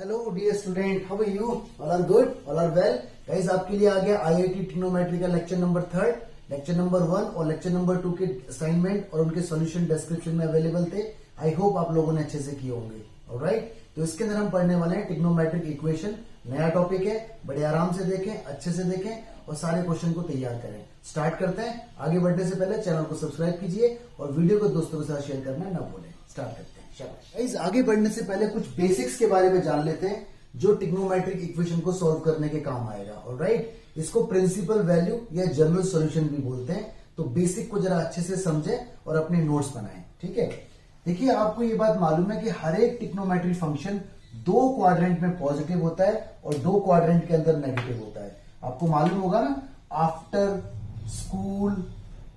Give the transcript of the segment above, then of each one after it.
Hello dear student, how are you? All are good, all are well. Guys, आपके लिए आ गया IIT trigonometry का लेक्चर नंबर 3, लेक्चर नंबर 1 और lecture number 2 के असाइनमेंट और उनके सॉल्यूशन डिस्क्रिप्शन में अवेलेबल थे। आई होप आप लोगों ने अच्छे से किए होंगे। ऑलराइट, तो इसके अंदर हम पढ़ने वाले हैं ट्रिग्नोमेट्रिक इक्वेशन। नया टॉपिक है, बड़े आराम से देखें, अच्छे से देखें और सारे क्वेश्चन को तैयार करें। स्टार्ट करते हैं। आगे बढ़ने से पहले चैनल को सब्सक्राइब कीजिए और वीडियो को दोस्तों के साथ शेयर करना न भूलें। स्टार्ट करते हैं। गाइस, आगे बढ़ने से पहले कुछ बेसिक्स के बारे में जान लेते हैं जो ट्रिग्नोमेट्रिक इक्वेशन को सॉल्व करने के काम आएगा। ऑलराइट, इसको प्रिंसिपल वैल्यू या जनरल सॉल्यूशन भी बोलते हैं। तो बेसिक को जरा अच्छे से समझें और अपने नोट्स बनाएं। ठीक है, देखिए, आपको ये बात मालूम है कि हर एक ट्रिग्नोमेट्रिक फंक्शन 2 क्वाड्रेंट में पॉजिटिव होता है और 2 क्वाड्रेंट के अंदर नेगेटिव होता है। आपको मालूम होगा ना, आफ्टर स्कूल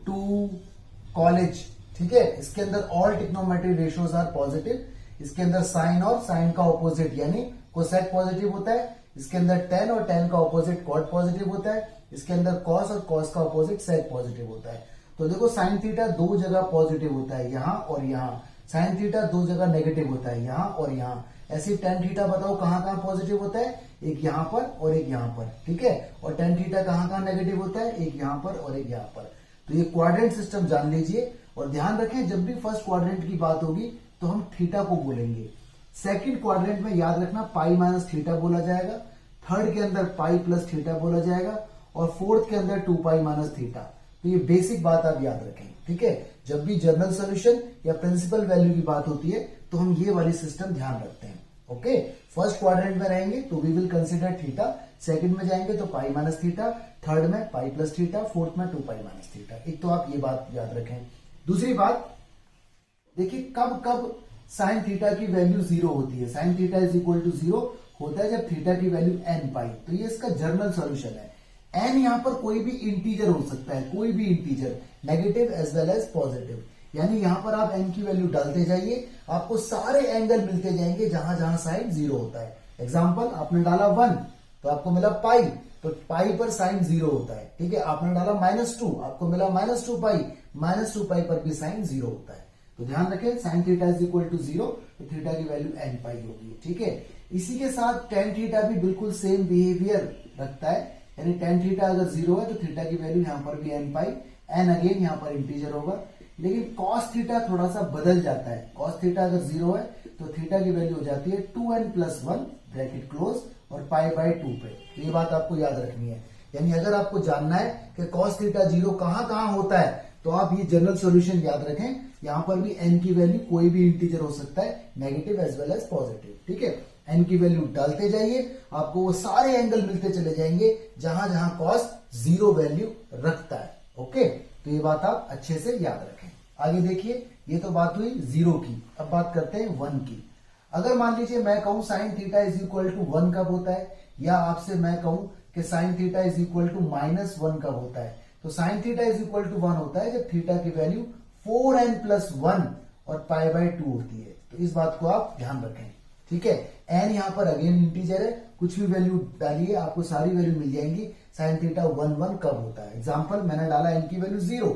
टू कॉलेज। ठीक है, इसके अंदर all trigonometric ratios are positive. इसके अंदर साइन और साइन का ऑपोजिट यानी कोसेक पॉजिटिव होता है। इसके अंदर tan और tan का ऑपोजिट कॉट पॉजिटिव होता है। इसके अंदर cos और cos का ऑपोजिट सेक पॉजिटिव होता है। तो देखो, साइन थीटा 2 जगह पॉजिटिव होता है, यहां और यहां। साइन थीटा 2 जगह नेगेटिव होता है, यहां और यहां। ऐसे tan थीटा बताओ कहां कहां पॉजिटिव होता है? एक यहां पर और एक यहां पर। ठीक है, और tan थीटा कहां कहां नेगेटिव होता है? एक यहां पर और एक यहां पर। तो ये क्वाड्रेंट सिस्टम जान लीजिए और ध्यान रखें, जब भी फर्स्ट क्वाड्रेंट की बात होगी तो हम थीटा को बोलेंगे। सेकंड क्वाड्रेंट में याद रखना पाई माइनस थीटा बोला जाएगा। थर्ड के अंदर पाई प्लस थीटा बोला जाएगा और फोर्थ के अंदर 2 पाई माइनस थीटा। तो ये बेसिक बात आप याद रखें। ठीक है, जब भी जनरल सॉल्यूशन या प्रिंसिपल वैल्यू की बात होती है तो हम ये वाली सिस्टम ध्यान रखते हैं। ओके, फर्स्ट क्वाड्रेंट में रहेंगे तो we will consider theta. Second में जाएंगे तो पाई माइनस थीटा। थर्ड में पाई प्लस थीटा। फोर्थ में 2 पाई माइनस थीटा। एक तो आप ये बात याद रखें। दूसरी बात, देखिए, कब कब साइन थीटा की वैल्यू 0 होती है। Sine theta is equal to 0 होता है जब थीटा की वैल्यू n पाई। तो ये इसका जनरल सॉल्यूशन है। n यहां पर कोई भी इंटीजर हो सकता है, कोई भी integer, negative as well as positive. यानी यहां पर आप n की वैल्यू डालते जाइए, आपको सारे एंगल मिलते जाएंगे जहां जहां साइन 0 होता है। एग्जाम्पल, आपने डाला 1 तो आपको मिला पाई, तो पाई पर साइन 0 होता है। ठीक है, आपने डाला -2, आपको मिला -2 पाई, -2 पाई पर भी साइन 0 होता है। तो ध्यान रखें, sine theta is equal to 0, तो थीटा की वैल्यू n पाई होगी। ठीक है, इसी के साथ tan थीटा भी बिल्कुल सेम बिहेवियर रखता है। यानी tan थीटा अगर 0 है तो थीटा की वैल्यू यहां पर भी n पाई, n अगेन यहां पर इंटीजर होगा। लेकिन cos थीटा थोड़ा सा बदल जाता है। cos थीटा अगर 0 है तो थीटा की वैल्यू हो जाती है 2n प्लस 1 ब्रैकेट क्लोज और पाई बाय 2 पे। तो ये बात आपको याद रखनी है। यानी अगर आपको जानना है कि cos थीटा 0 कहां कहां होता है तो आप ये जनरल सॉल्यूशन याद रखें। यहां पर भी n की वैल्यू कोई भी इंटीजर हो सकता है, negative as well as positive. ठीक है, n की वैल्यू डालते जाइए, आपको वो सारे एंगल मिलते चले जाएंगे जहां जहां cos 0 वैल्यू रखता है। ओके, तो ये बात आप अच्छे से याद रखें। आगे देखिए, ये तो बात हुई 0 की। अब बात करते हैं 1 की। अगर मान लीजिए मैं कहूं sine theta is equal to 1 कब होता है, या आपसे मैं कहूं कि sine theta is equal to -1 कब होता है, तो sine theta is equal to 1 होता है जब थीटा की वैल्यू 4n प्लस 1 और पाई बाय 2 होती है। तो इस बात को आप ध्यान रखें। ठीक है, n यहां पर अगेन इंटीजर है, कुछ भी वैल्यू डालिए आपको सारी वैल्यू मिल जाएंगी। साइन थीटा 1 कब होता है? एग्जाम्पल, मैंने डाला n की वैल्यू 0,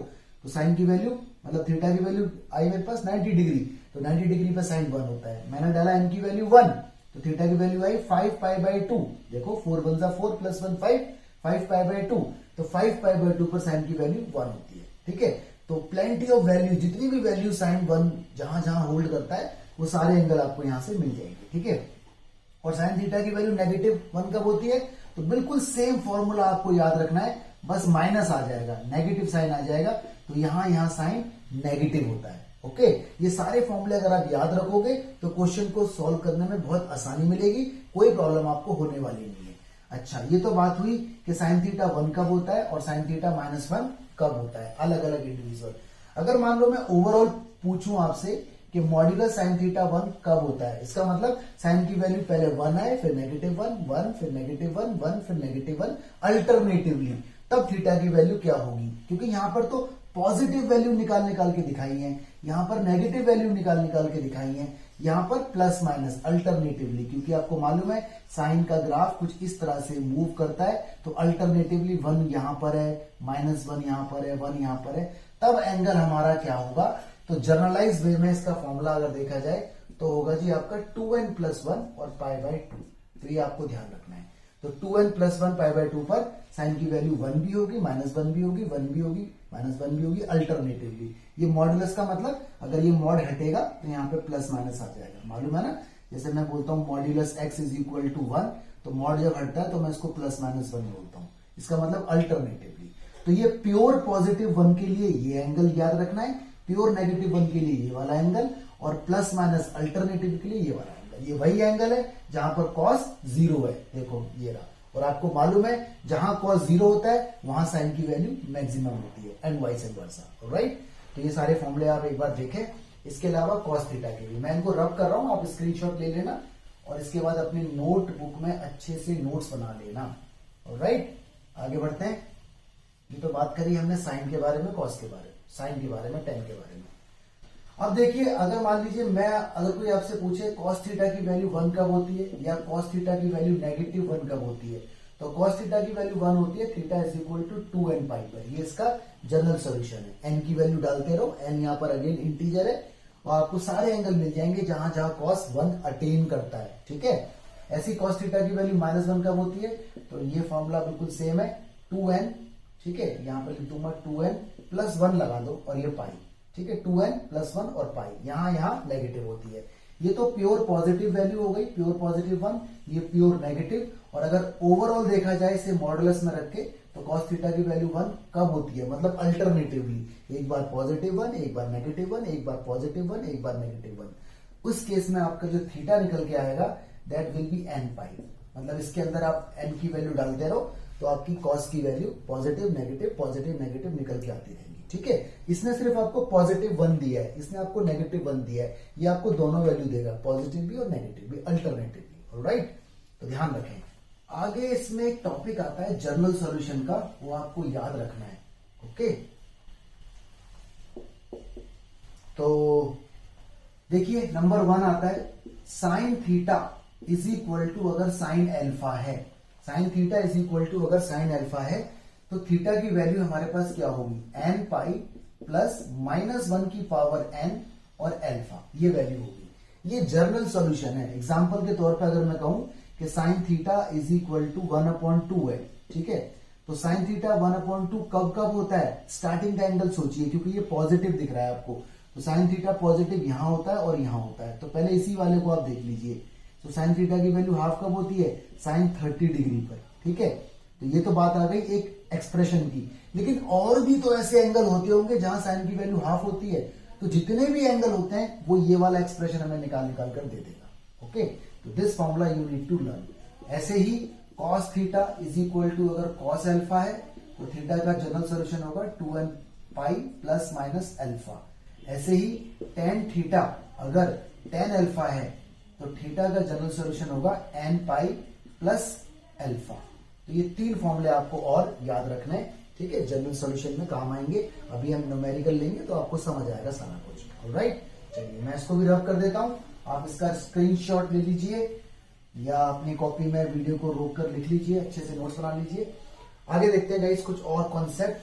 तो साइन की वैल्यू मतलब थीटा की वैल्यू आई मेरे पास 90 डिग्री, तो 90 डिग्री पर साइन 1 होता है। मैंने डाला n की वैल्यू 1, तो थीटा की वैल्यू आई 5 पाई बाय 2। देखो, 4 1 जा 4 प्लस 1 5 पाई बाय 2, तो 5 पाई बाय 2 पर साइन की वैल्यू 1 होती है। ठीक है, तो प्लेंटी ऑफ वैल्यू, जितनी भी वैल्यू साइन 1 जहां जहां होल्ड करता है वो सारे एंगल आपको यहां से मिल जाएंगे। ठीक है, और साइन थीटा की वैल्यू -1 कब होती है, तो बिल्कुल सेम फॉर्मूला आपको याद रखना है, बस माइनस आ जाएगा, नेगेटिव साइन आ जाएगा, तो यहां साइन नेगेटिव होता है। ओके, ये सारे फॉर्मूले अगर आप याद रखोगे तो क्वेश्चन को सॉल्व करने में बहुत आसानी मिलेगी, कोई प्रॉब्लम आपको होने वाली नहीं है। अच्छा, ये तो बात हुई कि साइन थीटा 1 कब होता है और साइन थीटा -1 कब होता है, अलग अलग इंडिविजुअल। अगर मान लो मैं ओवरऑल पूछूं आपसे कि मॉड्यूलस साइन थीटा 1 कब होता है, इसका मतलब साइन की वैल्यू पहले 1 आए, फिर -1, 1 फिर -1, 1 फिर -1, अल्टरनेटिवली, तब थीटा की वैल्यू क्या होगी। क्योंकि यहां पर तो पॉजिटिव वैल्यू निकाल के दिखाई है, यहां पर नेगेटिव वैल्यू निकाल के दिखाई है, यहां पर प्लस माइनस अल्टरनेटिवली। क्योंकि आपको मालूम है साइन का ग्राफ कुछ इस तरह से मूव करता है, तो अल्टरनेटिवली 1 यहां पर है, -1 यहां पर है, 1 यहां पर है, तब एंगल हमारा क्या होगा। तो जर्नलाइज वे में इसका फॉर्मूला अगर देखा जाए तो होगा जी आपका 2n+1 और π/2। तो ये आपको ध्यान रखना है। तो 2n+1 π/2 पर साइन की वैल्यू 1 भी होगी, -1 भी होगी, 1 भी होगी, -1 भी होगी, अल्टरनेटिवली। ये मॉडुलस का मतलब अगर ये मॉड हटेगा तो यहाँ पे प्लस माइनस आ जाएगा, मालूम है ना। जैसे मैं बोलता हूँ मॉड्यूलस x = 1, तो मॉड जब हटता है तो मैं इसको +-1 बोलता हूँ, इसका मतलब अल्टरनेटिवली। तो ये प्योर पॉजिटिव 1 के लिए ये एंगल याद रखना है, प्योर नेगेटिव 1 के लिए ये वाला एंगल, और प्लस-माइनस अल्टरनेटिव के लिए ये वाला एंगल। ये वही एंगल है जहां पर cos 0 है, देखो ये रहा। और आपको मालूम है जहां cos 0 होता है वहां साइन की वैल्यू मैक्सिमम होती है, एंड वाइस वर्सा, राइट। तो ये सारे फॉर्मूले आप एक बार देखें। इसके अलावा cos थीटा के भी मैं इनको रब कर रहा हूं, आप स्क्रीनशॉट ले लेना और इसके बाद अपनी नोटबुक में अच्छे से नोट्स बना लेना, राइट। आगे बढ़ते हैं। ये तो बात करी हमने साइन के बारे में, cos के बारे में, साइन के बारे में, tan के बारे में। अब देखिए, अगर मान लीजिए अगर कोई आपसे पूछे cos थीटा की वैल्यू 1 कब होती है, या cos थीटा की वैल्यू -1 कब होती है, तो cos थीटा की वैल्यू 1 होती है, थीटा = 2n पाई पर। ये इसका जनरल सॉल्यूशन है। n की वैल्यू डालते रहो, n यहाँ पर अगेन इंटीजर है, और आपको सारे एंगल मिल जाएंगे जहां जहां cos 1 अटेन करता है, ठीक है। ऐसी cos थीटा की वैल्यू -1 कब होती है, तो ये फॉर्मूला बिल्कुल सेम है, 2n, ठीक है। यहां पर लिख दूंगा 2n+1 लगा दो और ये पाई, ठीक है। 2n+1 और पाई, यहां नेगेटिव होती है। ये तो प्योर पॉजिटिव वैल्यू हो गई, प्योर पॉजिटिव 1, ये प्योर नेगेटिव। और अगर ओवरऑल देखा जाए इसे मॉडुलस में रख के, तो cos थीटा की वैल्यू 1 कब होती है, मतलब अल्टरनेटिवली, एक बार +1, एक बार -1, एक बार +1, एक बार -1। उस केस में आपका जो थीटा निकल के आएगा दैट विल बी n पाई, मतलब इसके अंदर आप n की वैल्यू डालते रहो तो आपकी cos की वैल्यू पॉजिटिव नेगेटिव निकल के आती रहेगी, ठीक है। इसने सिर्फ आपको +1 दिया है, इसने आपको -1 दिया है, ये आपको दोनों वैल्यू देगा, पॉजिटिव भी और नेगेटिव भी, अल्टरनेटिवली, राइट। तो ध्यान रखें। आगे इसमें एक टॉपिक आता है जनरल सॉल्यूशन का, वो आपको याद रखना है, ओके। तो देखिए नंबर 1 आता है साइन थीटा = अगर साइन अल्फा है, साइन थीटा अगर साइन अल्फा है, तो थीटा की वैल्यू हमारे पास क्या होगी, n पाई प्लस -1 की पावर n और अल्फा, ये वैल्यू होगी। ये जनरल सॉल्यूशन है। एग्जांपल के तौर पर अगर मैं कहूं कि साइन थीटा = 1/2 है, ठीक है, तो साइन थीटा 1/2 कब होता है, स्टार्टिंग का एंगल सोचिए, क्योंकि ये पॉजिटिव दिख रहा है आपको, तो साइन थीटा पॉजिटिव यहां होता है और यहां होता है। तो पहले इसी वाले को आप देख लीजिए। तो साइन थीटा की वैल्यू हाफ कब होती है, साइन 30 डिग्री पर, ठीक है। तो ये तो बात आ गई एक एक्सप्रेशन की, लेकिन और भी तो ऐसे एंगल होते होंगे जहां साइन की वैल्यू हाफ होती है। तो जितने भी एंगल होते हैं वो ये वाला एक्सप्रेशन हमें निकाल कर दे देगा, ओके। तो this formula you need to learn. ऐसे ही cos थीटा = अगर cos अल्फा है तो थीटा का जनरल सॉल्यूशन होगा 2n पाई प्लस माइनस अल्फा। ऐसे ही tan थीटा अगर tan अल्फा है तो थीटा का जनरल सॉल्यूशन होगा n पाई प्लस अल्फा। तो ये 3 फॉर्मूले आपको और याद रखने हैं, ठीक है, जनरल सॉल्यूशन में काम आएंगे। अभी हम न्यूमेरिकल लेंगे तो आपको समझ आएगा सारा कुछ, ऑलराइट। चलिए मैं इसको भी रब कर देता हूं, आप इसका स्क्रीनशॉट ले लीजिए या अपनी कॉपी में वीडियो को रोक कर लिख लीजिए, अच्छे से नोट्स बना लीजिए। आगे देखते हैं गाइस कुछ और कॉन्सेप्ट।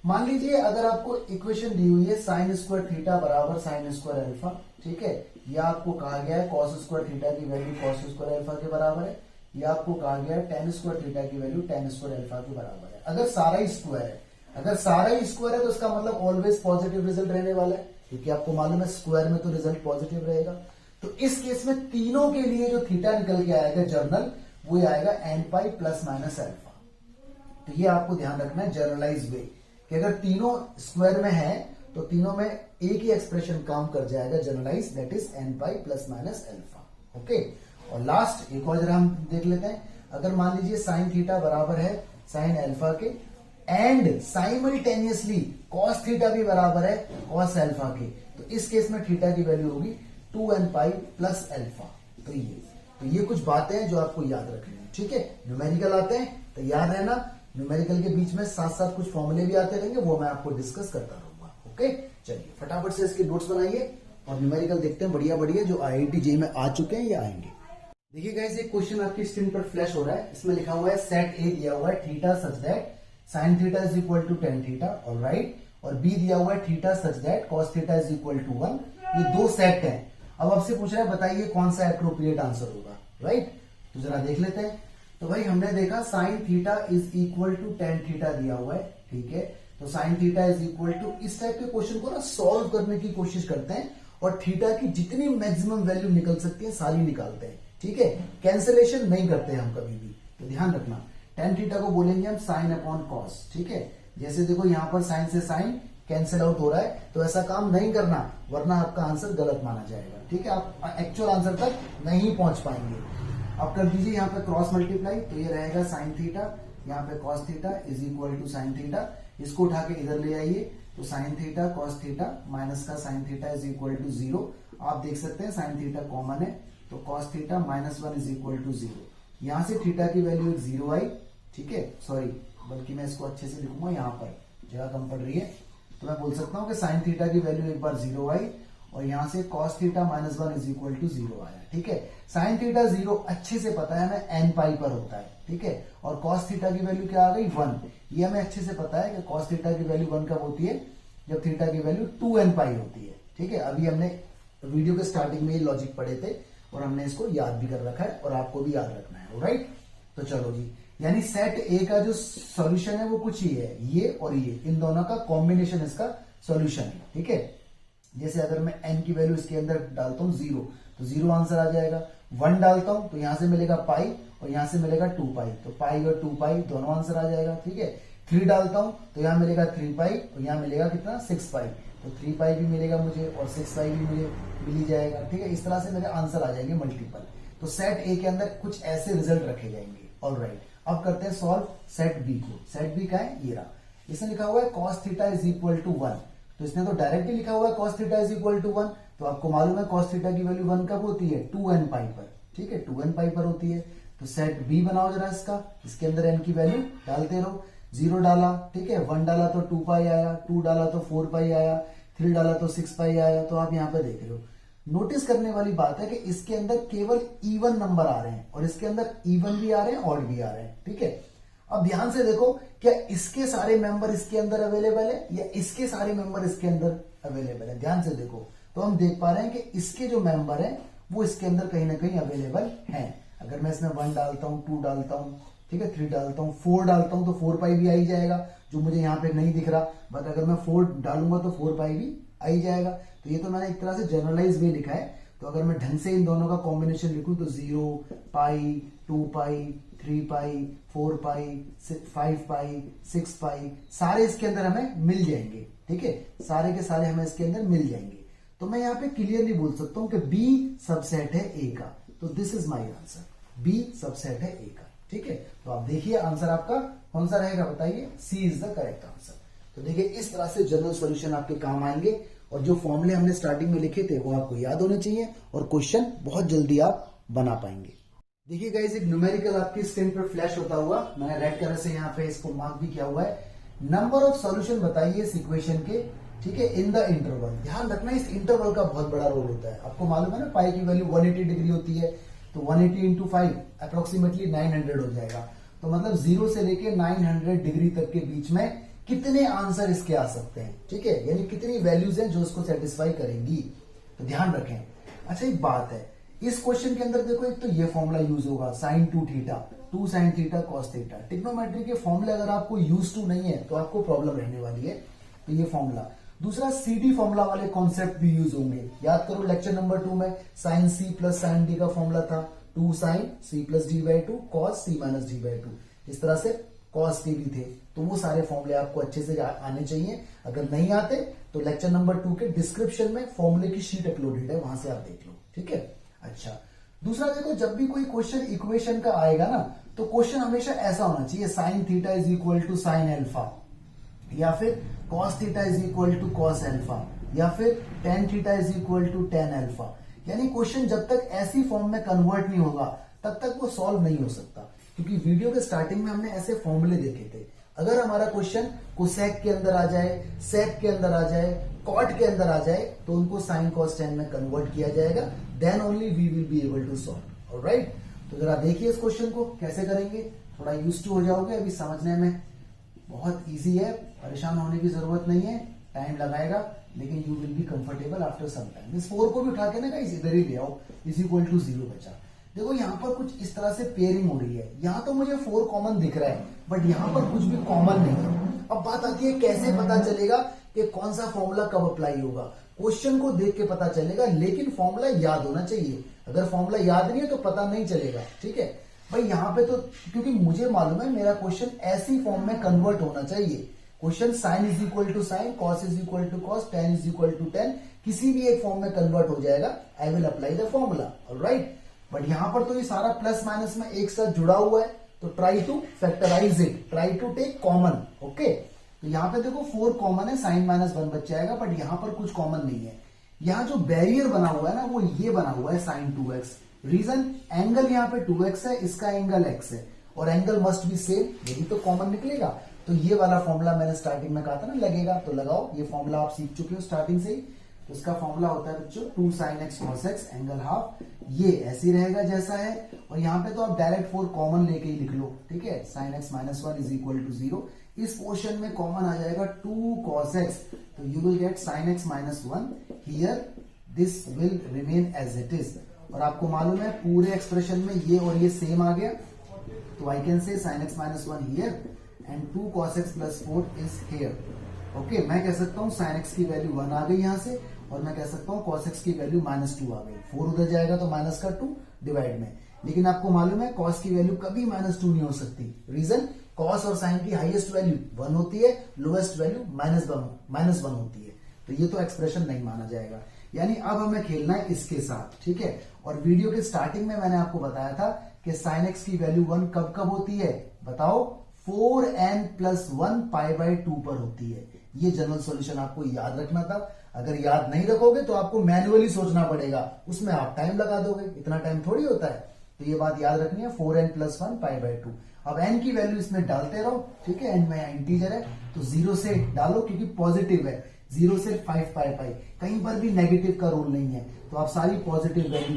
मान लीजिए अगर आपको इक्वेशन दी हुई है sin² थीटा बराबर sin² अल्फा, ठीक है, या आपको कहा गया है cos² थीटा की वैल्यू cos² अल्फा के बराबर है, या आपको कहा गया है tan² थीटा की वैल्यू tan² अल्फा के बराबर है। अगर सारा ही स्क्वायर है, तो इसका मतलब ऑलवेज पॉजिटिव रिजल्ट रहने वाला है, क्योंकि आपको मालूम है स्क्वायर में तो रिजल्ट पॉजिटिव रहेगा। तो इस केस में तीनों के लिए जो थीटा निकल के आएगा जनरल, वो आएगा n pi plus minus alpha. तो ये आपको ध्यान रखना है जनरलाइज वे, कि अगर तीनों स्क्वायर में है तो तीनों में एक ही एक्सप्रेशन काम कर जाएगा generalise, that is n pi plus minus alpha, okay. और लास्ट एक और जरा हम देख लेते हैं। अगर मान लीजिए साइन थीटा बराबर है साइन अल्फा के, एंड साइमल्टेनियसली cos थीटा भी बराबर है cos अल्फा के, तो इस केस में थीटा की वैल्यू होगी 2n पाई प्लस अल्फा। तो ये कुछ बातें हैं जो आपको याद रखनी है, ठीक है। न्यूमेरिकल आते हैं, तैयार रहना। न्यूमेरिकल के बीच में साथ साथ कुछ फॉर्मूले भी आते रहेंगे, वो मैं आपको डिस्कस करता रहूंगा, ओके। चलिए फटाफट से इसके नोट्स बनाइए और न्यूमेरिकल देखते हैं बढ़िया जो IIT JEE में आ चुके हैं या आएंगे। देखिए गाइस, एक क्वेश्चन आपकी स्क्रीन पर फ्लैश हो रहा है। इसमें लिखा हुआ है सेट A दिया हुआ है theta such that sine theta = tan theta, alright, और B दिया हुआ है theta such that cos theta = 1। ये दो सेट हैं। अब आपसे पूछ रहा है बताइए कौन सा एप्रोप्रिएट आंसर होगा, राइट। तो जरा देख लेते हैं। तो भाई हमने देखा sine theta is equal to tan theta दिया हुआ है, ठीक है। तो sine theta is equal to, इस टाइप के क्वेश्चन को ना सॉल्व करने की कोशिश करते हैं और थीटा की जितनी मैक्सिमम वैल्यू निकल सकती है सारी निकालते हैं, ठीक है। कैंसिलेशन नहीं करते हैं हम कभी भी, तो ध्यान रखना। टेन थीटा को बोलेंगे हम साइन अपॉन कॉस, ठीक है। जैसे देखो यहां पर साइन से साइन कैंसिल आउट हो रहा है, तो ऐसा काम नहीं करना वरना आपका आंसर गलत माना जाएगा, ठीक है। आप एक्चुअल आंसर तक नहीं पहुंच पाएंगे। अब कर दीजिए यहाँ पे क्रॉस मल्टीप्लाई, तो ये रहेगा साइन थीटा, यहाँ पे cos theta is equal to sine theta. इसको उठा के इधर ले आइए, तो sine theta cos theta minus का sine theta is equal to 0। आप देख सकते हैं साइन थीटा कॉमन है, तो cos theta -1 is equal to 0। यहां से थीटा की वैल्यू 0 आई, ठीक है। सॉरी, बल्कि मैं इसको अच्छे से लिखूंगा, यहाँ पर जगह कम पड़ रही है, तो मैं बोल सकता हूं कि साइन थीटा की वैल्यू एक बार 0 आई और यहां से cos theta -1 is equal to 0 आया, ठीक है। साइन थीटा 0 अच्छे से पता है हमें एन पाई पर होता है, ठीक है। और कॉस थीटा की वैल्यू क्या आ गई 1, ये हमें अच्छे से पता है कि कॉस थीटा की वैल्यू 1 कब होती है, जब थीटा की वैल्यू 2n पाई होती है, ठीक है। अभी हमने वीडियो के स्टार्टिंग में ये लॉजिक पढ़े थे और हमने इसको याद भी कर रखा है और आपको भी याद रखना है, राइट। तो चलो जी, यानी सेट ए का जो सॉल्यूशन है वो कुछ ही है, ये और ये, इन दोनों का कॉम्बिनेशन इसका सॉल्यूशन है, ठीक है। जैसे अगर मैं n की वैल्यू इसके अंदर डालता हूं 0, तो 0 आंसर आ जाएगा। 1 डालता हूं तो यहां से मिलेगा पाई और यहां से मिलेगा 2 पाई, तो पाई और 2 पाई दोनों आंसर आ जाएगा, ठीक है। 3 डालता हूं तो यहां मिलेगा 3 पाई और यहां मिलेगा कितना 6 पाई, तो 3 पाई भी मिलेगा मुझे और 6 पाई भी मुझे मिल ही जाएगा, ठीक है। इस तरह से मेरे आंसर आ जाएंगे मल्टीपल। तो सेट ए के अंदर कुछ ऐसे रिजल्ट रखे जाएंगे, ऑलराइट। अब करते हैं सॉल्व सेट बी को। सेट बी का है ये रहा, इसमें लिखा हुआ है cos theta is equal to 1, तो इसने तो डायरेक्टली लिखा हुआ है cos theta is equal to 1, तो आपको मालूम है cos थीटा की वैल्यू 1 कब होती है, 2n पाई पर, ठीक है, 2n पाई पर होती है। तो सेट बी बनाओ जरा इसका, इसके अंदर n की वैल्यू डालते रहो। 0 डाला, ठीक है, 1 डाला तो 2 पाई आया, 2 डाला तो 4 पाई आया, 3 डाला तो 6 पाई आया। तो आप यहाँ पे देख रहे हो, नोटिस करने वाली बात है कि इसके अंदर केवल इवन नंबर आ रहे हैं और इसके अंदर इवन भी आ रहे हैं, ऑड भी आ रहे हैं, ठीक है। अब ध्यान से देखो, क्या इसके सारे मेंबर इसके अंदर अवेलेबल है या इसके सारे मेंबर इसके अंदर अवेलेबल है। ध्यान से देखो तो हम देख पा रहे हैं कि इसके जो मेंबर है वो इसके अंदर कहीं ना कहीं अवेलेबल हैं। अगर मैं इसमें 1 डालता हूं, 2 डालता हूं, ठीक है, 3 डालता हूं, 4 डालता हूं, तो 4 पाई भी आ ही जाएगा, जो मुझे यहाँ पे नहीं दिख रहा। बट अगर मैं 4 डालूंगा तो 4 पाई भी आ ही जाएगा। तो ये तो मैंने एक तरह से जनरलाइज वे लिखा है। तो अगर मैं ढंग से इन दोनों का कॉम्बिनेशन लिखूं तो 0 पाई, 2 पाई, 3 पाई, 4 पाई, 5 पाई, 6 पाई, सारे इसके अंदर हमें मिल जाएंगे, ठीक है। सारे के सारे हमें इसके अंदर मिल जाएंगे। तो मैं यहाँ पे क्लियरली बोल सकता हूं कि बी सबसेट है ए का। तो this is my answer, B subset है ए का, ठीक है। तो आप देखिए आंसर आपका कौन सा रहेगा, बताइए। सी इज द करेक्ट आंसर। तो देखिए इस तरह से जनरल सॉल्यूशन आपके काम आएंगे और जो फॉर्मूले हमने स्टार्टिंग में लिखे थे वो आपको याद होने चाहिए और क्वेश्चन बहुत जल्दी आप बना पाएंगे। देखिए गाइस, एक न्यूमेरिकल आपकी स्क्रीन पर फ्लैश होता हुआ, मैंने रेड कलर से यहाँ पे इसको मार्क भी किया हुआ है। नंबर ऑफ सॉल्यूशन बताइए इस इक्वेशन के, ठीक है, इन द इंटरवल। ध्यान रखना इस इंटरवल का बहुत बड़ा रोल होता है। आपको मालूम है ना पाई की वैल्यू 180 डिग्री होती है, तो 180 इंटू 5 अप्रोक्सीमेटली 900 हो जाएगा। तो मतलब 0 से लेके 900 डिग्री तक के बीच में कितने आंसर इसके आ सकते हैं, ठीक है, यानी कितनी वैल्यूज हैं जो इसको सेटिस्फाई करेंगी। तो ध्यान रखें। अच्छा एक बात है, इस क्वेश्चन के अंदर देखो, एक तो ये फॉर्मूला यूज होगा sine 2 theta, 2 sine theta cos theta. Trigonometry के फॉर्मूले अगर आपको यूज टू नहीं है तो आपको प्रॉब्लम रहने वाली है। तो ये फॉर्मूला, दूसरा सीडी फॉर्मूला वाले कॉन्सेप्ट भी यूज होंगे। याद करो लेक्चर नंबर 2 में sine C plus sine D का फॉर्मूला था 2 sine C plus D by 2 cos C minus D by 2। इस तरह से कॉस के भी थे। तो वो सारे फॉर्मूले आपको अच्छे से आने चाहिए। अगर नहीं आते तो लेक्चर नंबर 2 के डिस्क्रिप्शन में फॉर्मूले की शीट अपलोडेड है, वहां से आप देख लो, ठीक है। अच्छा दूसरा देखो, जब भी कोई क्वेश्चन इक्वेशन का आएगा ना, तो क्वेश्चन हमेशा ऐसा होना चाहिए, sine theta is equal to sine alpha, या फिर cos theta is equal to cos alpha, या फिर tan theta is equal to tan alpha. यानी क्वेश्चन जब तक ऐसी फॉर्म में कन्वर्ट नहीं होगा तब तक वो सॉल्व नहीं हो सकता। क्योंकि वीडियो के स्टार्टिंग में हमने ऐसे फॉर्मूले देखे थे। अगर हमारा क्वेश्चन कोसेक के अंदर आ जाए, सेक के अंदर आ जाए, कॉट के अंदर आ जाए, तो उनको साइन कॉस टेन में कन्वर्ट किया जाएगा, then only we will be able to solve. Alright, तो जरा देखिए इस क्वेश्चन को कैसे करेंगे, थोड़ा यूज टू हो जाओगे। अभी समझने में बहुत इजी है, परेशान होने की जरूरत नहीं है, टाइम लगाएगा लेकिन you will be comfortable after some time. इस 4 को भी उठा के ना गाइस इधर ही ले आओ, इज इक्वल टू 0 बचा। देखो यहाँ पर कुछ इस तरह से पेयरिंग हो रही है, यहाँ तो मुझे 4 कॉमन दिख रहा है बट यहाँ पर कुछ भी कॉमन नहीं है। अब बात आती है कैसे पता चलेगा कि कौन सा फॉर्मूला कब अप्लाई होगा। क्वेश्चन को देख के पता चलेगा, लेकिन फॉर्मूला याद होना चाहिए। अगर फॉर्मूला याद नहीं है तो पता नहीं चलेगा, ठीक है भाई। यहाँ पे तो क्योंकि मुझे मालूम है मेरा क्वेश्चन ऐसी फॉर्म में कन्वर्ट होना चाहिए। Question sine is equal to sine, cos is equal to cos, tan is equal to tan, किसी भी एक फॉर्म में कन्वर्ट हो जाएगा। I will apply the formula, alright. But यहां पर तो ये सारा प्लस माइनस में एक साथ जुड़ा हुआ है, तो try to factorise it, try to take common, okay. तो यहाँ पे देखो 4 कॉमन है, साइन माइनस 1 बच जाएगा, बट यहाँ पर कुछ कॉमन नहीं है। यहाँ जो बैरियर बना हुआ है ना वो ये बना हुआ है साइन 2x। रीजन, एंगल यहाँ पे 2x है, इसका एंगल x है और एंगल मस्ट बी सेम, यही तो कॉमन निकलेगा। तो ये वाला फॉर्मूला मैंने स्टार्टिंग में कहा था ना लगेगा, तो लगाओ। ये फॉर्मूला आप सीख चुके हो स्टार्टिंग से ही। तो इसका फॉर्मूला होता है बच्चों 2 sin x cos x angle half, ये ऐसे ही रहेगा जैसा है। और यहाँ पे तो आप डायरेक्ट 4 कॉमन लेके ही लिख लो, ठीक है। sin x minus 1 is equal to 0। इस पोर्शन में कॉमन आ जाएगा 2 cos x, तो you will get sin x minus 1 here, this will remain as it is. और आपको मालूम है पूरे एक्सप्रेशन में ये और ये सेम आ गया, तो I can say sin x minus 1 here and 2 cos x plus 4 is here, okay. मैं कह सकता हूँ sin x की वैल्यू 1 आ गई यहां से, और मैं कह सकता हूँ cos x की वैल्यू -2 आ गई। 4 उधर जाएगा तो माइनस का 2 डिवाइड में, लेकिन आपको मालूम है cos की वैल्यू कभी -2 नहीं हो सकती। रीजन, cos और sin की हाईएस्ट वैल्यू 1 होती है, लोएस्ट वैल्यू -1 होती है, तो ये तो एक्सप्रेशन नहीं माना जाएगा। यानी अब हमें खेलना है इसके साथ, ठीक है। और वीडियो के स्टार्टिंग में मैंने आपको बताया था कि sin x की वैल्यू 1 कब कब होती है, बताओ, 4n प्लस 1 π/2 पर होती है। ये जनरल सॉल्यूशन आपको याद रखना था। अगर याद नहीं रखोगे तो आपको मैन्युअली सोचना पड़ेगा, उसमें आप टाइम लगा दोगे, इतना टाइम थोड़ी होता है। तो ये बात याद रखनी है, 4n प्लस 1 π/2। अब n की वैल्यू इसमें डालते रहो, ठीक है। n में इंटीजर है तो 0 से डालो क्योंकि पॉजिटिव है, 0 से 5 π, कहीं पर भी नेगेटिव का रूल नहीं है, तो आप सारी पॉजिटिव वैल्यू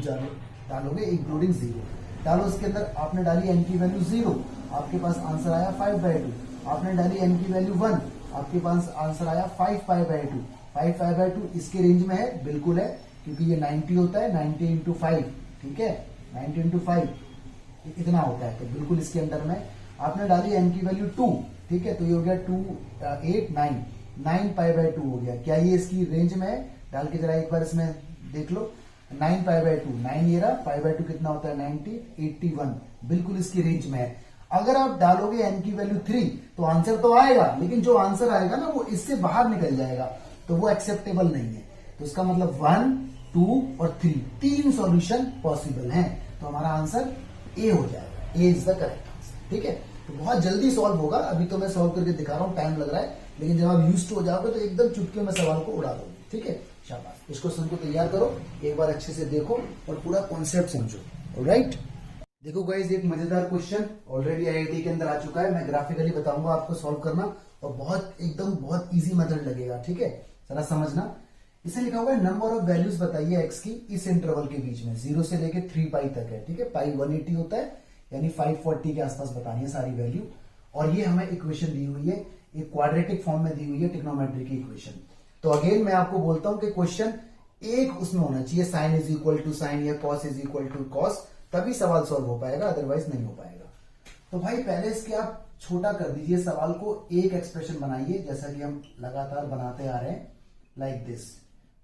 डालोगे इंक्लूडिंग 0 डालो। इसके अंदर आपने डाली n की वैल्यू 0, आपके पास आंसर आया 5/2। आपने डाली n की वैल्यू 1, आपके पास आंसर आया 5 π/2। 5 π/2 इसके रेंज में है, बिल्कुल है, क्योंकि ये 90 होता है, 90 इंटू 5, ठीक है, 90 इंटू 5 इतना होता है, तो बिल्कुल इसके अंदर में। आपने डाली n की वैल्यू 2, ठीक है, तो ये हो गया 2 8 9 π/2 हो गया। क्या ये इसकी रेंज में है? डाल के जरा एक बार इसमें देख लो, 9 π/2, 9 ये रहा, π/2 कितना होता है 90, 81, बिल्कुल इसकी रेंज में है। अगर आप डालोगे n की वैल्यू 3 तो आंसर तो आएगा, लेकिन जो आंसर आएगा ना वो इससे बाहर निकल जाएगा, तो वो एक्सेप्टेबल नहीं है। तो इसका मतलब 1, 2 और 3 तीन सॉल्यूशन पॉसिबल हैं, तो हमारा आंसर ए हो जाएगा। ए इज द करेक्ट आंसर, ठीक है। तो बहुत जल्दी सॉल्व होगा, अभी तो मैं सॉल्व करके दिखा रहा हूं, टाइम लग रहा है, लेकिन जब आप यूज्ड हो जाओगे तो एकदम चुटकी में सवाल को उड़ा दोगे, ठीक है। शाबाश, इस क्वेश्चन को तैयार करो, एक बार अच्छे से देखो और पूरा कॉन्सेप्ट समझो, ऑलराइट। देखो गाइस, एक मजेदार क्वेश्चन ऑलरेडी आईआईटी के अंदर आ चुका है, मैं ग्राफिकली बताऊंगा आपको सॉल्व करना, और बहुत इजी मेथड लगेगा, ठीक है। जरा समझना, इसे लिखा हुआ है नंबर ऑफ वैल्यूज बताइए एक्स की इस इंटरवल के बीच में, 0 से लेके 3 पाई तक है, ठीक है। पाई 180 होता है, यानी 540 के आसपास बतानी है सारी वैल्यू। और ये हमें इक्वेशन दी हुई है, एक क्वाड्रेटिक फॉर्म में दी हुई है, ट्रिग्नोमेट्री की इक्वेशन। तो अगेन मैं आपको बोलता हूं कि क्वेश्चन एक उसमें होना चाहिए, sine is equal to sine या cos is equal to cos, तभी सवाल सॉल्व हो पाएगा, अदरवाइज नहीं हो पाएगा। तो भाई पहले इसके आप छोटा कर दीजिए सवाल को, एक एक्सप्रेशन बनाइए जैसा कि हम लगातार बनाते आ रहे हैं, लाइक दिस।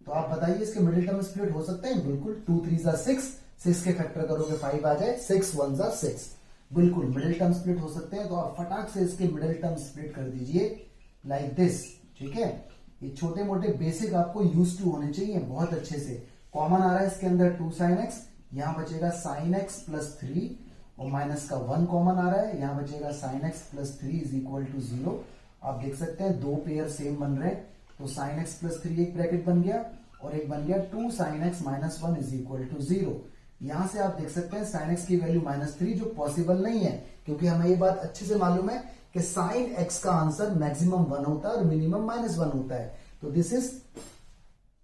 तो आप बताइए इसके मिडिल टर्म स्प्लिट हो सकते हैं? बिल्कुल। 2 3 6, 6 के फैक्टर करोगे 5 आ जाए, 6 1 6, बिल्कुल मिडिल टर्म स्प्लिट हो सकते हैं। तो आप फटाक से इसके मिडिल टर्म स्प्लिट कर दीजिए लाइक दिस, ठीक है। ये छोटे मोटे बेसिक आपको यूज टू होने चाहिए बहुत अच्छे से। कॉमन आ रहा है इसके अंदर 2 sin x, यहां बचेगा sin x प्लस 3, और माइनस का 1 कॉमन आ रहा है, यहां बचेगा sin x plus 3 is equal to 0। आप देख सकते हैं दो पेयर सेम बन रहे हैं, तो sin x प्लस 3 एक ब्रैकेट बन गया, और एक बन गया 2 sin x minus 1 is equal to 0। यहां से आप देख सकते हैं sin x की वैल्यू -3, जो पॉसिबल नहीं है, क्योंकि हमें ये बात अच्छे से मालूम है कि sin x का आंसर मैक्सिमम 1 होता है और मिनिमम -1 होता है, तो दिस इज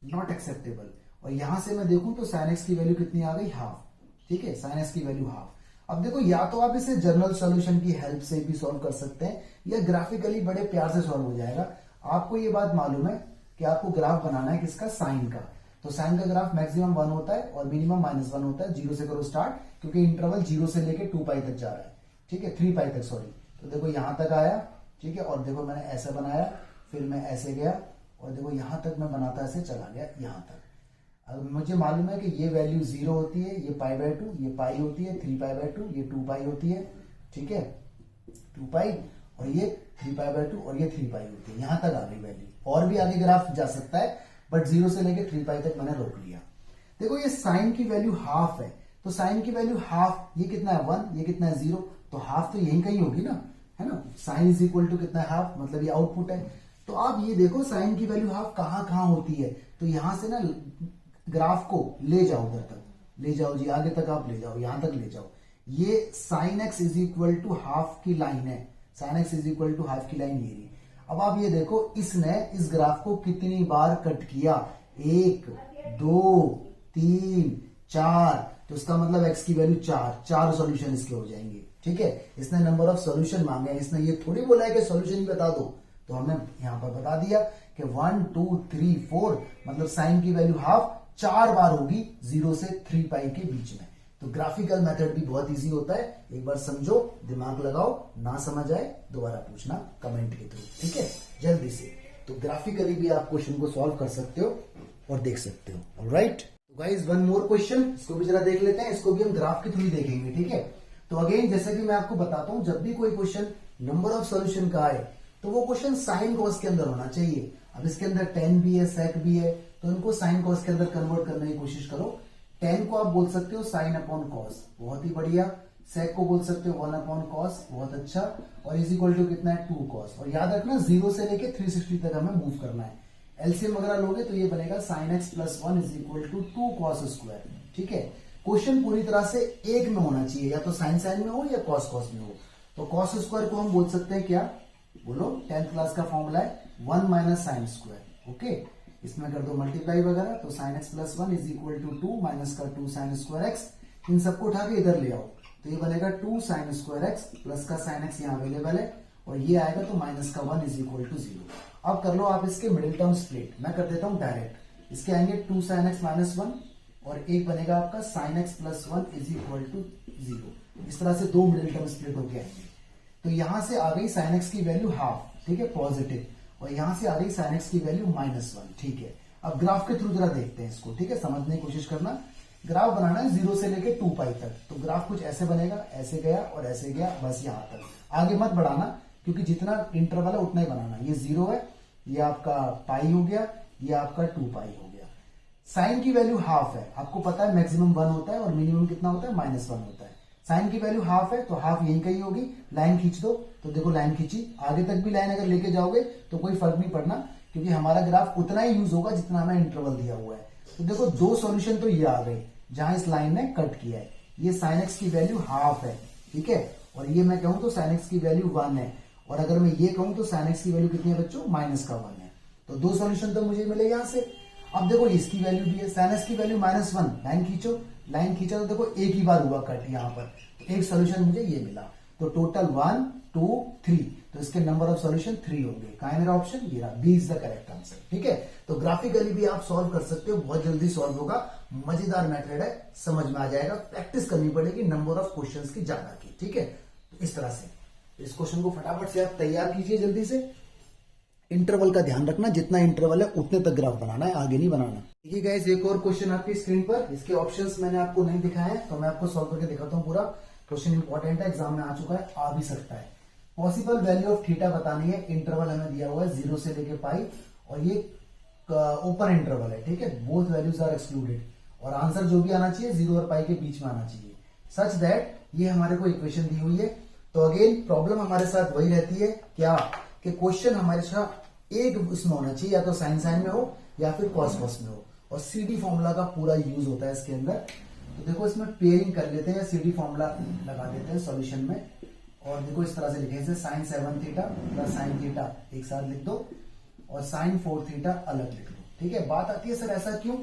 नॉट एक्सेप्टेबल। और यहां से मैं देखूं तो sin x की वैल्यू कितनी आ गई? हाफ, ठीक है, sin x की वैल्यू हाफ। अब देखो, या तो आप इसे जनरल सॉल्यूशन की हेल्प से भी सॉल्व कर सकते हैं, या ग्राफिकली बड़े प्यार से सॉल्व हो जाएगा। आपको ये बात मालूम है कि आपको ग्राफ बनाना है किसका, साइन का। तो साइन का ग्राफ मैक्सिमम 1 होता है और मिनिमम -1 होता है। 0 से करो स्टार्ट, क्योंकि इंटरवल 0 से लेके 2 पाई तक जा रहा है, ठीक है, 3 पाई तक सॉरी। तो देखो यहां तक आया, ठीक है, और देखो मैंने ऐसे बनाया, फिर मैं ऐसे गया और देखो यहां तक मैं बनाता ऐसे चला गया यहां तक। अब मुझे मालूम है कि ये वैल्यू 0 होती है, ये π/2, ये पाई होती है 3π/2, ये 2 पाई होती है, ठीक है, 2 पाई, और ये 3π/2 और ये 3 पाई होती है। यहां तक आ गई वैल्यू, और भी आगे ग्राफ जा सकता है, बट 0 से लेके 3 पाई तक मैंने रोक लिया। देखो ये साइन की वैल्यू हाफ है, तो साइन की वैल्यू हाफ, ये कितना है 1, ये कितना है 0, तो हाफ तो यहीं कहीं होगी ना, है ना। साइन इज इक्वल टू कितना है हाफ, मतलब ये आउटपुट है। तो आप ये देखो साइन की वैल्यू हाफ कहां कहां होती है, तो यहां से ना ग्राफ को ले जाओ उधर तक, ले जाओ जी, आगे तक आप ले जाओ, यहां तक ले जाओ। ये sine x is equal to half की लाइन है, sine x is equal to half की लाइन ये रही। अब आप ये देखो इसने इस ग्राफ को कितनी बार कट किया, 1 2 3 4, तो इसका मतलब एक्स की वैल्यू 4 सॉल्यूशन इसके हो जाएंगे, ठीक है। इसने नंबर ऑफ सॉल्यूशन मांगे, इसने ये थोड़ी बोला है कि सॉल्यूशन ही बता दो, तो हमने यहां पर बता दिया कि 1 2 3 4, मतलब साइन की वैल्यू हाफ 4 बार होगी 0 से 3 पाई के बीच में। तो ग्राफिकल मेथड भी बहुत इजी होता है, एक बार समझो, दिमाग लगाओ, ना समझ आए दोबारा पूछना कमेंट के थ्रू, ठीक है, जल्दी से। तो ग्राफिकली भी आप क्वेश्चन को सॉल्व कर सकते हो और देख सकते हो, ऑलराइट। तो गाइस वन मोर क्वेश्चन, इसको भी जरा देख लेते हैं, इसको भी हम ग्राफ के थ्रू ही देखेंगे, ठीक है। तो अगेन जैसे कि मैं आपको बताता हूं, जब भी कोई क्वेश्चन नंबर ऑफ सॉल्यूशन का आए तो वो क्वेश्चन साइन कॉस के अंदर होना चाहिए। अब इसके अंदर टेन भी है, सेक भी है, तो इनको साइन कॉस के अंदर कन्वर्ट करने की कोशिश करो। टेन को आप बोल सकते हो साइन अपॉन कॉस, बहुत ही बढ़िया। सेक को बोल सकते हो 1 अपॉन कॉस, बहुत अच्छा। और इज इक्वल टू कितना है 2 कॉस। और याद रखना 0 से लेके 360 तक हमें मूव करना है। एलसीएम अगर लोगे तो ये बनेगा sine x plus 1 is equal to 2 cos square, ठीक है। क्वेश्चन पूरी तरह से एक में होना चाहिए, या तो साइन साइन में हो या कॉस कॉस में हो। तो कॉस स्क्वायर को हम बोल सकते हैं क्या, बोलो, 10th क्लास का फॉर्मूला है 1 माइनस साइन स्क्वायर, ओके। इसमें कर दो मल्टीप्लाई वगैरह, तो sine x plus 1 is equal to 2 minus का 2 साइन स्क्वायर एक्स। इन सबको उठा के इधर ले आओ, तो ये बनेगा 2 साइन स्क्वायर एक्स प्लस का साइन एक्स यहाँ अवेलेबल है, और ये आएगा तो माइनस का 1 इज इक्वल टू 0। अब कर लो आप इसके मिडिल टर्म स्प्लिट, मैं कर देता हूं डायरेक्ट। इसके आएंगे 2 साइन एक्स माइनस 1 और एक बनेगा आपका sine x plus 1 is equal to 0। इस तरह से दो मिडिल टर्म स्प्लिट होके आएंगे। तो यहां से आ गई साइन एक्स की वैल्यू हाफ, ठीक है, पॉजिटिव, और यहां से आ गई साइन एक्स की वैल्यू -1, ठीक है। अब ग्राफ के थ्रू जरा देखते हैं इसको, ठीक है, समझने की कोशिश करना। ग्राफ बनाना है 0 से लेके 2 पाई तक, तो ग्राफ कुछ ऐसे बनेगा, ऐसे गया और ऐसे गया, बस यहां तक, आगे मत बढ़ाना, क्योंकि जितना इंटरवल है उतना ही बनाना। ये 0 है, ये आपका पाई हो गया, ये आपका 2 पाई हो गया। साइन की वैल्यू हाफ है, आपको पता है मैक्सिमम 1 होता है और मिनिमम कितना होता है, -1 होता है। साइन की वैल्यू हाफ है, तो हाफ यहीं कहीं होगी। लाइन खींच दो, तो देखो लाइन खींची, आगे तक भी लाइन अगर लेके जाओगे तो कोई फर्क नहीं पड़ना, क्योंकि हमारा ग्राफ उतना ही यूज होगा जितना हमें इंटरवल दिया हुआ है। तो देखो दो सॉल्यूशन तो ये आ गए जहां इस लाइन ने कट किया है। ये साइन एक्स की वैल्यू हाफ है, ठीक है, और ये मैं कहूं तो साइन एक्स की वैल्यू 1 है, और अगर मैं ये कहूं तो साइन एक्स की वैल्यू कितनी है बच्चों, -1 है। तो दो सॉल्यूशन तो मुझे मिले यहां से। अब देखो इसकी वैल्यू भी है, साइन एक्स की वैल्यू -1, लाइन खींचो, लाइन खींचा तो देखो एक ही बार हुआ कट यहाँ पर, तो एक सॉल्यूशन मुझे ये मिला। तो टोटल 1 2 3, तो इसके नंबर ऑफ सॉल्यूशन 3 होंगे। कहां है मेरा ऑप्शन, ये रहा, B is the correct answer, ठीक है। तो ग्राफिकली भी आप सॉल्व कर सकते हो, बहुत जल्दी सॉल्व होगा, मजेदार मेथड है, समझ में आ जाएगा। प्रैक्टिस करनी पड़ेगी नंबर ऑफ क्वेश्चंस की ज्यादा की, ठीक है। तो इस तरह से इस क्वेश्चन को फटाफट से आप तैयार कीजिए जल्दी से। इंटरवल का ध्यान रखना, जितना इंटरवल है उतने तक ग्राफ बनाना है, आगे नहीं बनाना। देखिए गाइस, एक और क्वेश्चन आपकी स्क्रीन पर, इसके ऑप्शंस मैंने आपको नहीं दिखाए हैं, तो मैं आपको सॉल्व करके दिखाता हूं। पूरा क्वेश्चन इंपॉर्टेंट है, एग्जाम में आ चुका है, आ भी सकता है। पॉसिबल वैल्यू ऑफ थीटा बतानी है, इंटरवल हमें दिया हुआ है 0 से लेके पाई, और ये ओपन इंटरवल है, ठीक है, बोथ वैल्यूज आर एक्सक्लूडेड, और आंसर जो भी आना चाहिए 0 और पाई के बीच में आना चाहिए, सच दैट ये हमारे को इक्वेशन दी हुई है। तो अगेन प्रॉब्लम हमारे साथ वही रहती है क्या, कि क्वेश्चन हमारे साथ एक इसमें होना चाहिए, या तो साइन साइन में हो या फिर कॉस कॉस में हो, और सीडी फॉर्मूला का पूरा यूज होता है इसके अंदर। तो देखो इसमें पेयरिंग कर लेते हैं, सीडी फॉर्मूला लगा देते हैं सॉल्यूशन में, और देखो इस तरह से लिखे, जैसे sine 7 theta plus sine theta एक साथ लिख दो, और साइन 4 थीटा अलग लिख लो, ठीक है। बात आती है सर ऐसा क्यों,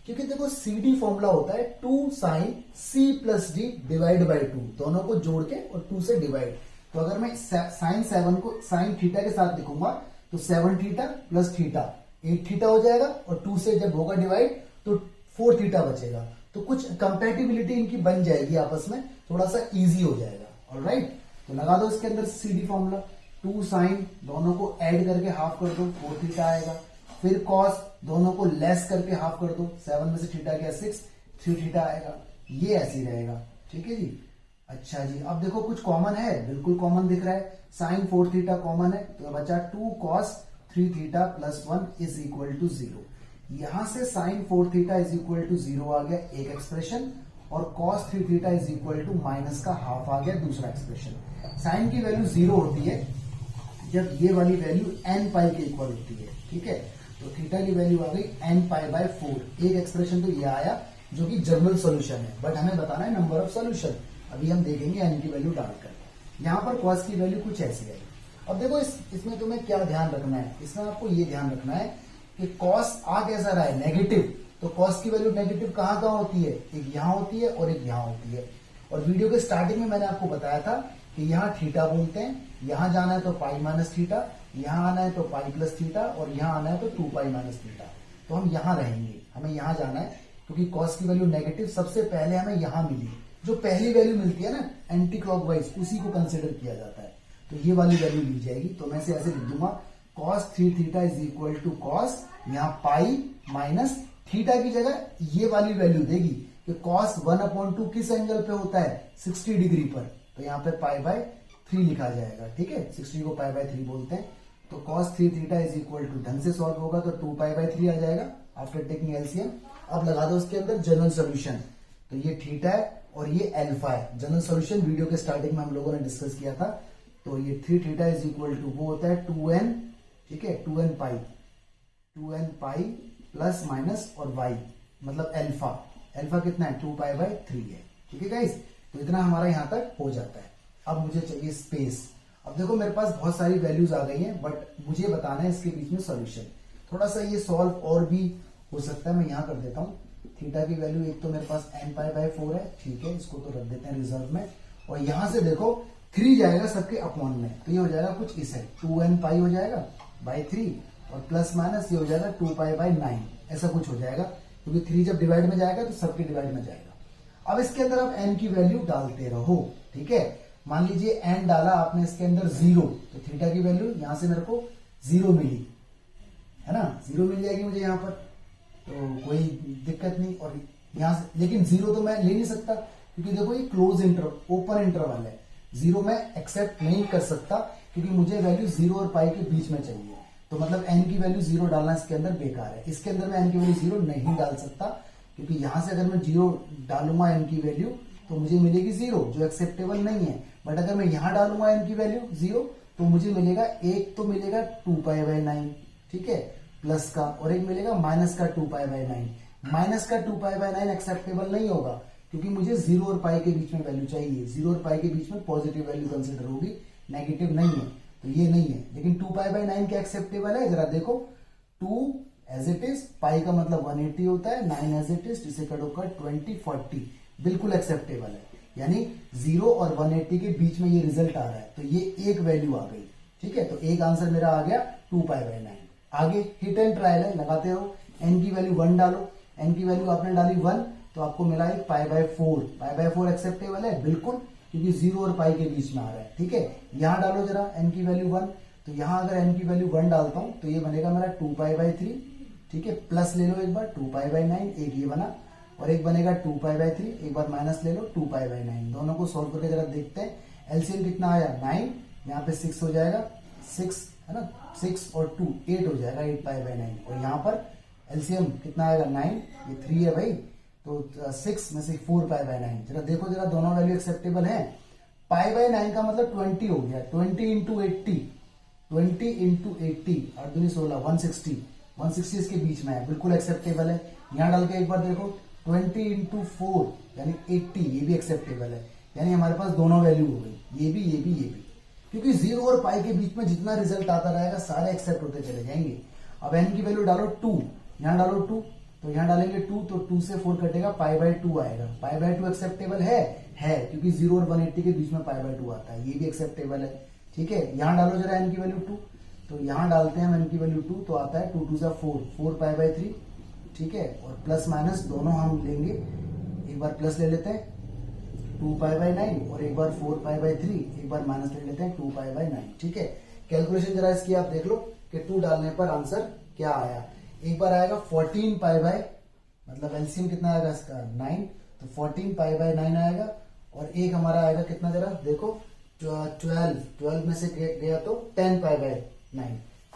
क्योंकि देखो सीडी फॉर्मूला होता है 2 sine C plus D divide by 2, दोनों को जोड़ के और 2 से डिवाइड। तो अगर मैं साइन 7 को साइन थीटा के साथ लिखूंगा तो 7 थीटा प्लस थीटा 8 थीटा हो जाएगा और 2 से जब होगा डिवाइड तो 4 थीटा बचेगा। तो कुछ कंपैटिबिलिटी इनकी बन जाएगी आपस में, थोड़ा सा इजी हो जाएगा। ऑलराइट, तो लगा दो इसके अंदर सीधी फॉर्मूला, 2 साइन दोनों को ऐड करके हाफ कर दो 4 थीटा आएगा, फिर कॉस दोनों को लेस करके हाफ कर दो, 7 में से थीटा गया 6, 3 थीटा आएगा। ये ऐसे ही रहेगा, ठीक है जी। अच्छा जी, अब देखो कुछ कॉमन है, बिल्कुल कॉमन दिख रहा है, साइन 4 थीटा कॉमन है, तो बचा 2 cos 3 theta plus 1 is equal to 0। यहां से sine 4 theta is equal to 0 आ गया एक एक्सप्रेशन, और cos 3 theta is equal to minus का हाफ आ गया दूसरा एक्सप्रेशन। साइन की वैल्यू 0 होती है जब ये वाली वैल्यू n पाई के इक्वल होती है, ठीक है। तो थीटा की वैल्यू आ गई n पाई बाय 4। एक एक्सप्रेशन तो ये आया जो कि जनरल सॉल्यूशन है, बट हमें बताना है नंबर ऑफ सॉल्यूशन। अभी हम देखेंगे n की वैल्यू डालकर। यहां पर कॉस की वैल्यू कुछ ऐसी है। अब देखो इसमें तुम्हें क्या ध्यान रखना है, इसमें आपको ये ध्यान रखना है कि कॉस आ कैसा रहा है, नेगेटिव। तो कॉस की वैल्यू नेगेटिव कहां कहां होती है, एक यहां होती है और एक यहां होती है। और वीडियो के स्टार्टिंग में मैंने आपको बताया था कि यहां थीटा बोलते हैं, यहां जाना है तो पाई माइनस थीटा, यहां आना है तो पाई प्लस थीटा, और यहां आना है तो 2 पाई माइनस थीटा। तो हम यहां रहेंगे, हमें यहां जाना है क्योंकि कॉस की वैल्यू नेगेटिव सबसे पहले हमें यहां मिली। जो पहली वैल्यू मिलती है ना एंटी क्लॉकवाइज, उसी को कंसिडर किया जाता है। तो ये वाली वैल्यू ली जाएगी। तो मैं इसे ऐसे लिख दूंगा, cos 3 theta is equal to cos, यहाँ पाई माइनस थीटा की जगह ये वाली वैल्यू देगी कि कॉस 1/2 किस एंगल पे होता है, 60 डिग्री पर। तो यहाँ पे पाई बाय 3 लिखा जाएगा, ठीक है। 60 को पाई बाय 3 बोलते हैं। तो cos 3 theta is equal to, ढंग से सॉल्व होगा तो 2 पाई बाय 3 आ जाएगा आफ्टर टेकिंग एलसीएम। अब लगा दो उसके अंदर जनरल सोल्यूशन। तो ये थीटा है और ये अल्फा है। जनरल सोल्यूशन वीडियो के स्टार्टिंग में हम लोगों ने डिस्कस किया था। तो ये 3 थीटा इज इक्वल टू वो होता है 2n, ठीक है, 2n पाई प्लस माइनस और y मतलब अल्फा। अल्फा कितना है, 2 पाई बाय 3 है, ठीक है गाइस। तो इतना हमारा यहां तक हो जाता है। अब मुझे चाहिए स्पेस। अब देखो मेरे पास बहुत सारी वैल्यूज आ गई हैं, बट मुझे बताना है इसके बीच में सॉल्यूशन। थोड़ा सा ये सॉल्व और भी हो सकता है, मैं यहां कर देता हूं। थीटा की वैल्यू एक तो मेरे पास n पाई बाय 4 है, ठीक है, इसको तो रख देते हैं रिजर्व में। और यहां से देखो 3 जाएगा सबके अपॉन में, तो ये हो जाएगा कुछ इसे 2n पाई हो जाएगा बाय 3, और प्लस माइनस ये हो जाएगा 2 पाई बाय 9, ऐसा कुछ हो जाएगा, क्योंकि 3 जब डिवाइड में जाएगा तो सबके डिवाइड में जाएगा। अब इसके अंदर आप n की वैल्यू डालते रहो, ठीक है। मान लीजिए n डाला आपने इसके अंदर 0, तो थीटा की वैल्यू यहां से मेरे को 0 मिली, है ना, 0 मिल जाएगी मुझे यहां पर, तो कोई दिक्कत नहीं। और यहां से लेकिन 0 तो मैं ले नहीं सकता, क्योंकि देखो ये क्लोज इंटरवल, ओपन इंटरवल है। 0 मैं एक्सेप्ट नहीं कर सकता, क्योंकि मुझे वैल्यू 0 और पाई के बीच में चाहिए। तो मतलब n की वैल्यू 0 डालना इसके अंदर बेकार है। इसके अंदर मैं n की वैल्यू 0 नहीं डाल सकता, क्योंकि यहां से अगर मैं 0 डालूंगा n की वैल्यू तो मुझे मिलेगी 0, जो एक्सेप्टेबल नहीं है। बट अगर मैं यहां डालूंगा n की वैल्यू 0 तो मुझे मिलेगा, एक तो मिलेगा 2 पाई बाय 9, ठीक है, प्लस का, और एक मिलेगा माइनस का 2 पाई बाय 9। माइनस का 2 पाई बाय 9 एक्सेप्टेबल नहीं होगा, क्योंकि मुझे 0 और पाई के बीच में वैल्यू चाहिए। 0 और पाई के बीच में पॉजिटिव वैल्यू कंसिडर होगी, नेगेटिव नहीं है, तो ये नहीं है। लेकिन 2 पाई बाय 9 क्या एक्सेप्टेबल है, जरा देखो। 2 एज इट इज, पाई का मतलब 180 होता है, 9 एज इट इज, जिसे कट होकर 20 40, बिल्कुल एक्सेप्टेबल है। यानी 0 और 180 के बीच में ये रिजल्ट आ रहा है, तो ये एक वैल्यू आ गई, ठीक है। तो एक आंसर मेरा आ गया 2 पाई बाय 9। आगे हिट एंड ट्रायल है, लगाते रहो। n की वैल्यू 1 डालो, n की वैल्यू आपने डाली 1, तो आपको मिला एक pi by 4। Pi by 4 acceptable है बिल्कुल, क्योंकि 0 और पाई के बीच में आ रहा है, ठीक है। यहां डालो जरा n की वैल्यू 1, तो यहां अगर n की वैल्यू 1 डालता हूं तो ये बनेगा मेरा 2 पाई बाय 3, ठीक है। प्लस ले लो एक बार 2 पाई बाय 9, एक ये बना, और एक बनेगा 2 पाई बाय 3, एक बार माइनस ले लो 2 पाई बाय 9। दोनों को सॉल्व करके जरा देखते हैं। एलसीएम कितना आया, 9, यहाँ पे 6 हो जाएगा, 6 है ना, 6 और 2 8 हो जाएगा, 8 पाई बाय 9। और यहाँ पर एलसीएम कितना आएगा, 9, ये 3 है भाई, तो 6 में से 4 पाई बाय 9। जरा देखो जरा, दोनों वैल्यू एक्सेप्टेबल है। पाई बाय 9 का मतलब 20 हो गया, 20 इंटू 80, 20 इंटू 80, 8 दूनी 16, 160, 160 इसके बीच में है, बिल्कुल एक्सेप्टेबल है। यहाँ डाल के एक बार देखो, 20 इंटू 4 यानी 80, ये भी एक्सेप्टेबल है। यानी हमारे पास दोनों वैल्यू हो गई, ये भी ये भी ये भी, क्योंकि 0 और पाई के बीच में जितना रिजल्ट आता रहेगा सारे एक्सेप्ट होते चले जाएंगे। अब n की वैल्यू डालो 2, यहाँ डालो 2, तो यहाँ डालेंगे 2, तो 2 से 4 कटेगा, पाई बाय 2 आएगा। पाई बाय 2 एक्सेप्टेबल है, क्योंकि 0 और 180 के बीच में पाई बाय 2 आता है, ये भी एक्सेप्टेबल है, ठीक है। यहाँ डालो जरा n की वैल्यू 2, तो यहाँ डालते हैं हम n की वैल्यू 2, तो आता है 2 2 जा 4, 4 पाई बाय 3, ठीक है। और प्लस माइनस दोनों हम लेंगे, एक बार प्लस ले लेते हैं 2 पाई बाय 9 और एक बार 4 पाई बाय 3, एक बार माइनस ले लेते हैं 2 पाई बाय 9, ठीक है। कैलकुलेशन जरा इसकी आप देख लो कि 2 डालने पर आंसर क्या आया। एक बार आएगा 14 पाई बाय, मतलब एलसीएम कितना आएगा इसका 9, तो 14 पाई बाय 9 आएगा। और एक हमारा आएगा कितना, जरा देखो 12 में से गया तो 10 पाई बाय 9,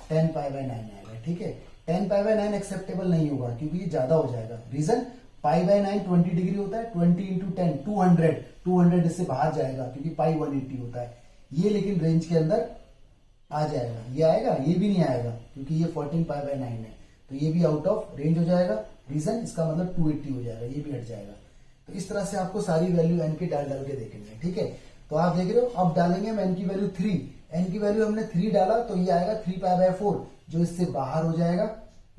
10 पाई बाय 9 आएगा, ठीक है। 10 पाई बाय 9 एक्सेप्टेबल नहीं होगा क्योंकि ये ज्यादा हो जाएगा। रीजन, पाई बाय 9 20 डिग्री होता है, 20 इंटू 10 200 इससे बाहर जाएगा क्योंकि पाई 180 होता है। ये लेकिन रेंज के अंदर आ जाएगा, ये आएगा, ये भी नहीं आएगा क्योंकि ये 14 पाई बाय 9 है, तो ये भी आउट ऑफ रेंज हो जाएगा। रीजन, इसका मतलब 280 हो जाएगा, ये भी हट जाएगा। तो इस तरह से आपको सारी वैल्यू एन की डाल के देखेंगे, ठीक है। तो आप देख रहे हो, अब डालेंगे हम एन की वैल्यू 3, एन की वैल्यू हमने 3 डाला तो ये आएगा 3 पाई बाय 4, जो इससे बाहर हो जाएगा,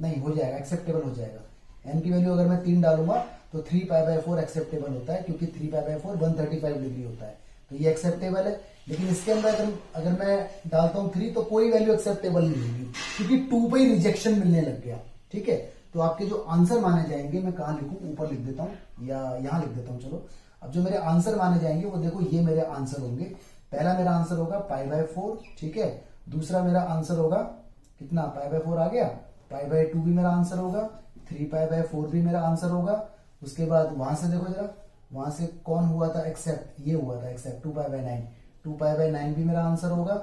नहीं हो जाएगा, एक्सेप्टेबल हो जाएगा। एन की वैल्यू अगर मैं 3 डालूंगा तो 3 पाई बाय 4 एक्सेप्टेबल होता है क्योंकि 3 पाई बाय 4 135 डिग्री होता है, तो ये एक्सेप्टेबल है। लेकिन इसके अंदर अगर मैं डालता हूं 3 तो कोई वैल्यू एक्सेप्टेबल नहीं होगी क्योंकि 2 पे ही रिजेक्शन मिलने लग गया, ठीक है। तो आपके जो आंसर माने जाएंगे, मैं कहां लिखूं, ऊपर लिख देता हूं या यहां लिख देता हूं, चलो। अब जो मेरे आंसर माने जाएंगे वो देखो, ये मेरे आंसर होंगे। पहला मेरा आंसर होगा पाई बाय 4, ठीक है। दूसरा मेरा आंसर होगा कितना, पाई बाय 4 आ गया, पाई बाय 2 भी मेरा आंसर होगा, 3 पाई बाय 4 भी मेरा आंसर होगा। उसके बाद वहां से देखो जरा, वहां से कौन हुआ था एक्सेप्ट, ये हुआ था except 2 pi by 9, 2 pi by 9 भी मेरा आंसर होगा।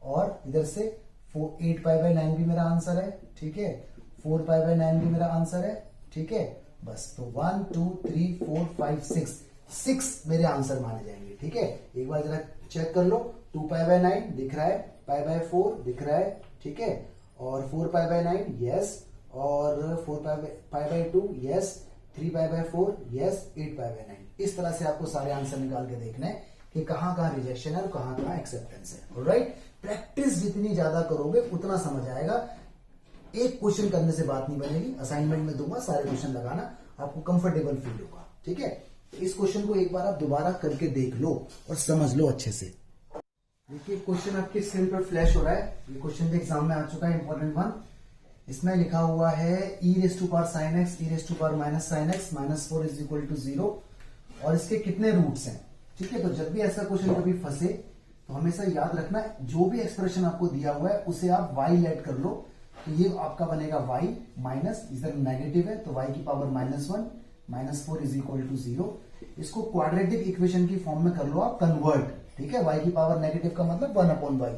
और इधर से 8 पाई बाय 9 भी मेरा आंसर है, ठीक है। 4 पाई बाय 9 भी मेरा आंसर है, ठीक है। बस, तो 1 2 3 4 5 6 मेरे आंसर माने जाएंगे, ठीक है। एक बार जरा चेक कर लो, 2 पाई बाय 9 दिख रहा है, पाई बाय 4 दिख रहा है, ठीक है। और 4 पाई बाय 9 यस, और 4 pi by 2 yes, 3 pi by 4 yes, 8 pi by 9। इस तरह से आपको सारे आंसर निकाल के देखना है कि कहां कहां रिजेक्शन है और कहां कहां एक्सेप्टेंस है। ऑलराइट, प्रैक्टिस जितनी ज्यादा करोगे उतना समझ आएगा। एक क्वेश्चन करने से बात नहीं बनेगी, असाइनमेंट में दूंगा, सारे क्वेश्चन लगाना, आपको कंफर्टेबल फील होगा, ठीक है। इस क्वेश्चन को एक बार आप दोबारा करके देख लो और समझ लो अच्छे से। देखिए, क्वेश्चन आपके स्क्रीन पर फ्लैश हो रहा है, ये क्वेश्चन भी एग्जाम में आ चुका है, इंपॉर्टेंट वन। इसमें लिखा हुआ है e raise to power sin x, e raise to पावर minus sin x, -4 is equal to 0, और इसके कितने रूट्स हैं, ठीक है। तो जब भी ऐसा क्वेश्चन कभी फंसे तो हमेशा याद रखना, जो भी एक्सप्रेशन आपको दिया हुआ है उसे आप y ऐड कर लो, तो ये आपका बनेगा y माइनस, इधर नेगेटिव है तो y की पावर -1, -4 इज इक्वल टू 0। इसको क्वाड्रेटिक इक्वेशन की फॉर्म में कर लो आप कन्वर्ट, ठीक है। y की पावर नेगेटिव का मतलब 1/y।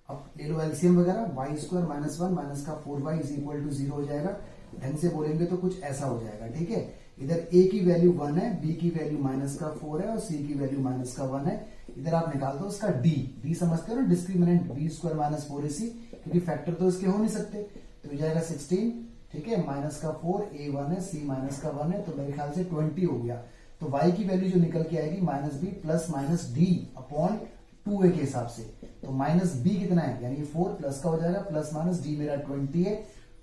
अब ले लो एलसीएम वगैरह, y स्क्वायर -1 माइनस का 4y इज इक्वल टू 0 हो जाएगा। ढंग से बोलेंगे तो कुछ ऐसा हो जाएगा, ठीक है। इधर a की वैल्यू 1 है, b की वैल्यू -4 है और c की वैल्यू -1 है। इधर आप निकाल दो इसका d समझते हो ना, डिस्क्रिमिनेंट b स्क्वायर -4ac, क्योंकि फैक्टर तो इसके हो नहीं सकते, तो हो जाएगा 16, ठीक है। -4 a1 है, c -1 है, तो मेरे ख्याल से 20 हो गया। तो y की वैल्यू जो निकल के आएगी -b plus -d upon 2a के हिसाब से, तो -b कितना है यानी 4 प्लस का हो जाएगा, प्लस माइनस d मेरा 20 है,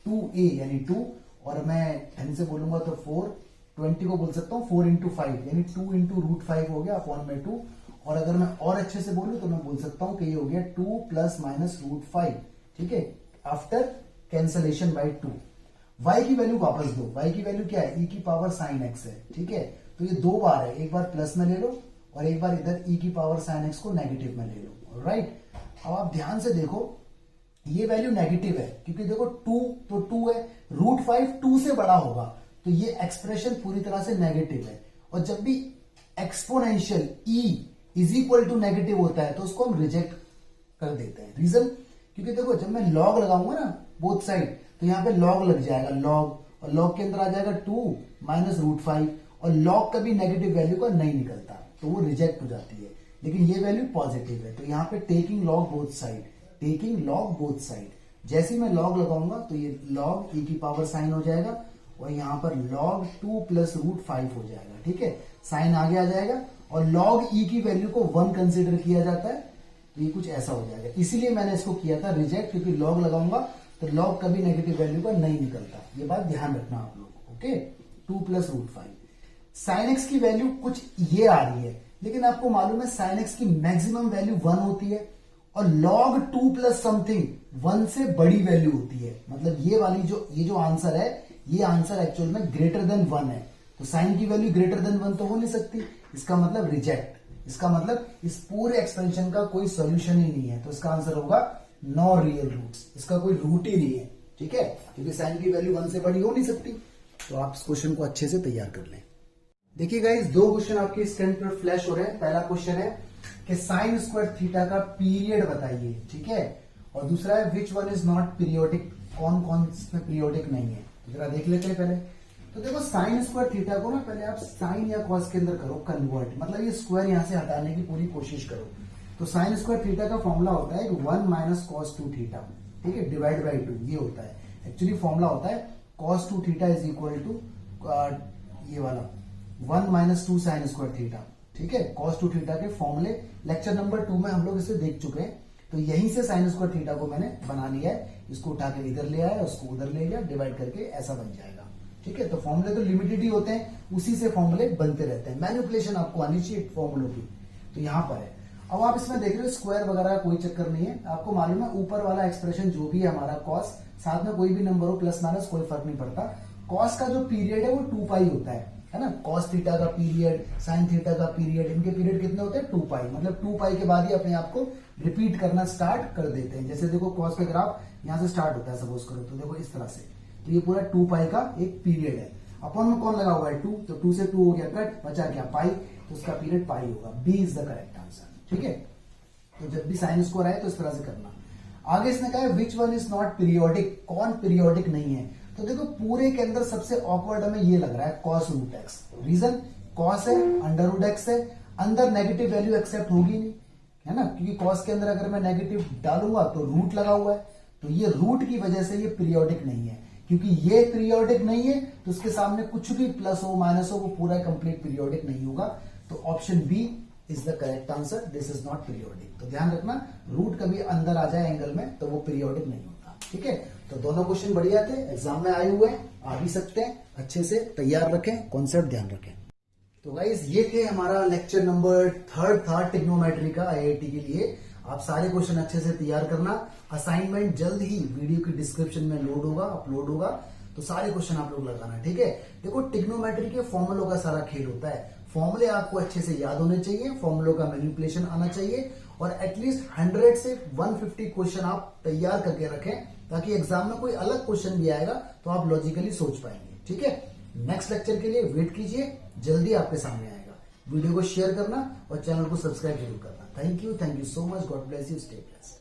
2a यानी 2, और मैं ढंग से बोलूंगा तो 4, 20 को बोल सकता हूँ 4 इंटू 5 यानी 2 इंटू √5 हो गया अपॉन में 2, और अगर मैं और अच्छे से बोलूं तो मैं बोल सकता हूं कि ये हो गया 2 प्लस माइनस √5, ठीक है, आफ्टर कैंसलेशन बाय 2। y की वैल्यू वापस दो, y की वैल्यू क्या है, e की पावर sin x है, ठीक है। तो ये दो बार है, एक बार प्लस में ले लो और एक बार इधर e की पावर sin x को नेगेटिव में ले लो, राइट। अब आप ध्यान से देखो, ये वैल्यू नेगेटिव है क्योंकि देखो 2 तो 2 है, √5 2 से बड़ा होगा, तो ये एक्सप्रेशन पूरी तरह से नेगेटिव है। और जब भी exponential e is equal to negative होता है तो उसको हम रिजेक्ट कर देते हैं। रीजन, क्योंकि देखो जब मैं लॉग लगाऊंगा ना बोथ साइड, तो यहाँ पे लॉग लग जाएगा, लॉग, और लॉग के अंदर आ जाएगा 2 माइनस √5, और लॉग कभी नेगेटिव वैल्यू का नहीं निकलता, तो वो रिजेक्ट हो जाती है। लेकिन ये वैल्यू पॉजिटिव है, तो यहाँ पे taking log both side, taking log both side, जैसे ही मैं लॉग लगाऊंगा तो ये लॉग e की पावर साइन हो जाएगा, और यहाँ पर log 2 प्लस √5 हो जाएगा, ठीक है। साइन आगे आ जाएगा, और log e की वैल्यू को 1 कंसीडर किया जाता है, तो ये कुछ ऐसा हो जाएगा। इसीलिए मैंने इसको किया था रिजेक्ट, क्योंकि log लगाऊंगा तो log कभी नेगेटिव वैल्यू का नहीं निकलता, ये बात ध्यान रखना आप लोग, ओके। 2 प्लस √5, साइन एक्स की वैल्यू कुछ ये आ रही है, लेकिन आपको मालूम है साइन एक्स की मैक्सिमम वैल्यू 1 होती है और log 2 प्लस समथिंग 1 से बड़ी वैल्यू होती है, मतलब ये वाली ये जो आंसर है, ये आंसर एक्चुअल में ग्रेटर देन 1 है, तो साइन की वैल्यू ग्रेटर देन 1 तो हो नहीं सकती, इसका मतलब रिजेक्ट। इसका मतलब इस पूरे एक्सपेंशन का कोई सॉल्यूशन ही नहीं है, तो इसका आंसर होगा नो रियल रूट्स, इसका कोई रूट ही नहीं है, ठीक है, क्योंकि साइन की वैल्यू 1 से बड़ी हो नहीं सकती। तो आप इस क्वेश्चन को अच्छे से तैयार कर लें। देखिए गाइस, दो क्वेश्चन आपके स्क्रीन पर फ्लैश हो रहे हैं। पहला क्वेश्चन है कि साइन स्क्वायर थीटा का पीरियड बताइए, ठीक है, और दूसरा है which one is not periodic, कौन कौन इसमें पीरियोडिक नहीं है। तो जरा देख लेते हैं पहले। तो देखो साइन स्क्वायर थीटा को ना पहले आप साइन या कॉस के अंदर करो कन्वर्ट, मतलब ये स्क्वायर यहां से हटाने की पूरी कोशिश करो। तो साइन स्क्वायर थीटा का फॉर्मूला होता है 1 माइनस कॉस 2 थीटा, ठीक है, डिवाइड बाई 2 ये होता है। एक्चुअली फॉर्मूला होता है cos 2 theta is equal to ये वाला 1 माइनस 2 साइन स्क्वायर थीटा, ठीक है। कॉस 2 थीटा के फॉर्मूले लेक्चर नंबर 2 में हम लोग इसे देख चुके हैं, तो यहीं से साइन स्क्वायर थीटा को मैंने बना लिया है, इसको उठा के इधर ले आया, उसको उधर ले गया, डिवाइड करके ऐसा बन जाएगा, ठीक है। तो फॉर्मूले तो लिमिटेड ही होते हैं, उसी से फॉर्मूले बनते रहते हैं, मैनिपुलेशन आपको आनी चाहिए फॉर्मूलों की, तो यहां पर है। अब आप इसमें देख रहे हो स्क्वायर वगैरह का कोई चक्कर नहीं है, आपको मालूम है ऊपर वाला एक्सप्रेशन जो भी है हमारा कॉस, साथ में कोई भी नंबर हो प्लस माइनस कोई फर्क नहीं पड़ता। कॉस का जो पीरियड है वो 2 पाई होता है ना, कॉस थीटा का पीरियड, साइन थीटा का पीरियड, इनके पीरियड कितने होते हैं 2 पाई, मतलब 2 पाई के बाद ही अपने आप को रिपीट करना स्टार्ट कर देते हैं। जैसे देखो कॉस का ग्राफ यहां से स्टार्ट होता है सपोज करो, तो देखो इस तरह से, तो ये पूरा 2 पाई का एक पीरियड है। अपॉन में कौन लगा हुआ है 2, तो 2 से 2 हो गया कट, बचा क्या पाई, तो उसका पीरियड पाई होगा। B is the correct answer, ठीक है। तो जब भी साइन स्क्वायर आए तो इस तरह से करना। आगे इसने कहा है which one is not periodic, कौन पीरियोडिक नहीं है। तो देखो पूरे के अंदर सबसे ऑकवर्ड हमें ये लग रहा है cos root x, reason cos है, अंडर रूट एक्स है, अंदर नेगेटिव वैल्यू एक्सेप्ट होगी नहीं, है ना, क्योंकि कॉस के अंदर अगर मैं नेगेटिव डालूंगा तो रूट लगा हुआ है, तो ये रूट की वजह से ये पीरियोडिक नहीं है। क्योंकि ये पीरियोडिक नहीं है तो उसके सामने कुछ भी प्लस हो माइनस हो वो पूरा कंप्लीट पीरियोडिक नहीं होगा। तो option B is the correct answer, this is not periodic. तो ध्यान रखना, रूट कभी अंदर आ जाए एंगल में तो वो पीरियोडिक नहीं होता, ठीक है। तो दोनों क्वेश्चन बढ़िया थे, एग्जाम में आए हुए, आ भी सकते हैं, अच्छे से तैयार रखें, कॉन्सेप्ट ध्यान रखें। तो गाइस ये थे हमारा लेक्चर नंबर 3 था ट्रिग्नोमेट्री का आईआईटी के लिए। आप सारे क्वेश्चन अच्छे से तैयार करना, असाइनमेंट जल्द ही वीडियो की डिस्क्रिप्शन में लोड होगा, अपलोड होगा, तो सारे क्वेश्चन आप लोग लगाना, ठीक है। देखो ट्रिग्नोमेट्री के फॉर्मूलों का सारा खेल होता है, फॉर्मूले आपको अच्छे से याद होने चाहिए, फॉर्मूलों का मैनिपुलेशन आना चाहिए, और एटलीस्ट 100 से 150 क्वेश्चन आप तैयार करके रखें, ताकि एग्जाम में कोई अलग क्वेश्चन भी आएगा तो आप लॉजिकली सोच पाएंगे, ठीक है। नेक्स्ट लेक्चर के लिए वेट कीजिए, जल्दी आपके सामने आएगा। वीडियो को शेयर करना और चैनल को सब्सक्राइब जरूर करना। Thank you so much, God bless you, stay blessed.